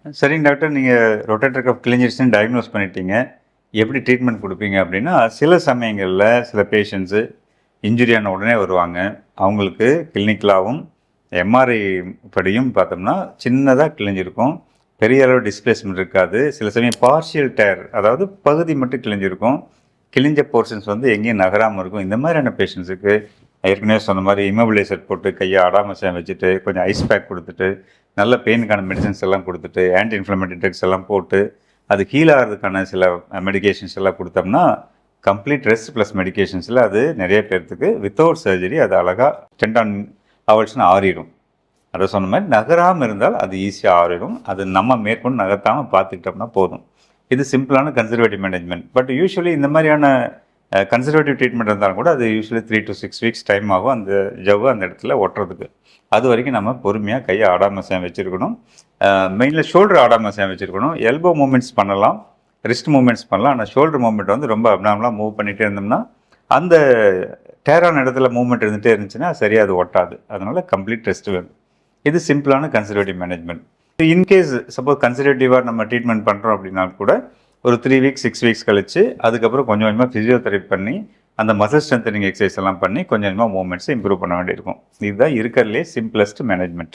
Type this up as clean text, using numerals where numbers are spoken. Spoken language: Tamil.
சரிங்க டாக்டர். நீங்கள் ரொட்டேட்டர் கஃப் கிழிஞ்சிருச்சுன்னு டயக்னோஸ் பண்ணிட்டீங்க. எப்படி ட்ரீட்மெண்ட் கொடுப்பீங்க அப்படின்னா, சில சமயங்களில் சில பேஷண்ட்ஸு இன்ஜுரி ஆன உடனே வருவாங்க. அவங்களுக்கு கிளினிக்கலாகவும் எம்ஆர்ஐ படியும் பார்த்தோம்னா சின்னதாக கிழிஞ்சிருக்கும். பெரிய அளவு டிஸ்பிளேஸ்மெண்ட் இருக்காது. சில சமயம் பார்ஷியல் டயர், அதாவது பகுதி மட்டும் கிழிஞ்சிருக்கும். கிழிஞ்ச போர்ஷன்ஸ் வந்து எங்கேயும் நகராமல் இருக்கும். இந்த மாதிரியான பேஷண்ட்ஸுக்கு ஏற்கனவே சொன்ன மாதிரி இம்மோபிலைசர் போட்டு கையை ஆடாமசம் வச்சுட்டு கொஞ்சம் ஐஸ் பேக் கொடுத்துட்டு நல்ல பெயினுக்கான மெடிசன்ஸ் எல்லாம் கொடுத்துட்டு ஆன்டி இன்ஃப்ளமேட்டரி ட்ரக்ஸ் எல்லாம் போட்டு அது ஹீல் ஆகிறதுக்கான சில மெடிகேஷன்ஸ் எல்லாம் கொடுத்தோம்னா கம்ப்ளீட் ரெஸ்ட் ப்ளஸ் மெடிகேஷன்ஸில் அது நிறைய பேர்த்துக்கு வித்தவுட் சர்ஜரி அது அழகாக டென்டான் அவல்ஸ்னு ஆறிடும். அதை சொன்ன மாதிரி நகராமல் இருந்தால் அது ஈஸியாக ஆறிடும். அது நம்ம மேற்கொண்டு நகர்த்தாமல் பார்த்துக்கிட்டோம்னா போதும். இது சிம்பிளான கன்சர்வேட்டிவ் மேனேஜ்மெண்ட். பட் யூஸ்வலி இந்த மாதிரியான கன்சர்வேட்டிவ் ட்ரீட்மெண்ட் இருந்தாலும் கூட அது யூஸ்வலி 3 to 6 வீக்ஸ் டைம் ஆகும் அந்த ஜவ்வு அந்த இடத்துல ஒட்டுறதுக்கு. அது வரைக்கும் நம்ம பொறுமையாக கையை ஆடாமசம் வச்சுருக்கணும். மெயினில் ஷோல்டர் ஆடாமசம் வச்சுருக்கணும். எல்போ மூமெண்ட்ஸ் பண்ணலாம், ரிஸ்ட் மூமெண்ட்ஸ் பண்ணலாம். ஆனால் ஷோல்டர் மூமெண்ட் வந்து ரொம்ப அப்நார்மலாக மூவ் பண்ணிகிட்டே இருந்தோம்னா அந்த டேரான இடத்துல மூவ்மெண்ட் இருந்துகிட்டே இருந்துச்சுன்னா சரியாக அது ஒட்டாது. அதனால் கம்ப்ளீட் ரெஸ்ட் வேணும். இது சிம்பிளான கன்சர்வேட்டிவ் மேனேஜ்மெண்ட். இன்கேஸ் சப்போஸ் கன்சர்வேட்டிவாக நம்ம ட்ரீட்மெண்ட் பண்ணுறோம் அப்படின்னா கூட ஒரு 3 வீக்ஸ் 6 வீக்ஸ் கழிச்சு அதுக்கப்புறம் கொஞ்சம் கொஞ்சமாக ஃபிசியோதெரப்பி பண்ணி அந்த மசில் ஸ்ட்ரென்தனிங் எக்ஸசைஸ் எல்லாம் பண்ணி கொஞ்சம் கொஞ்சமாக மூவ்மெண்ட்ஸை இம்ப்ரூவ் பண்ண வேண்டியிருக்கும். இதுதான் இருக்கிறதுலே சிம்பிளஸ்ட் மேனேஜ்மெண்ட்.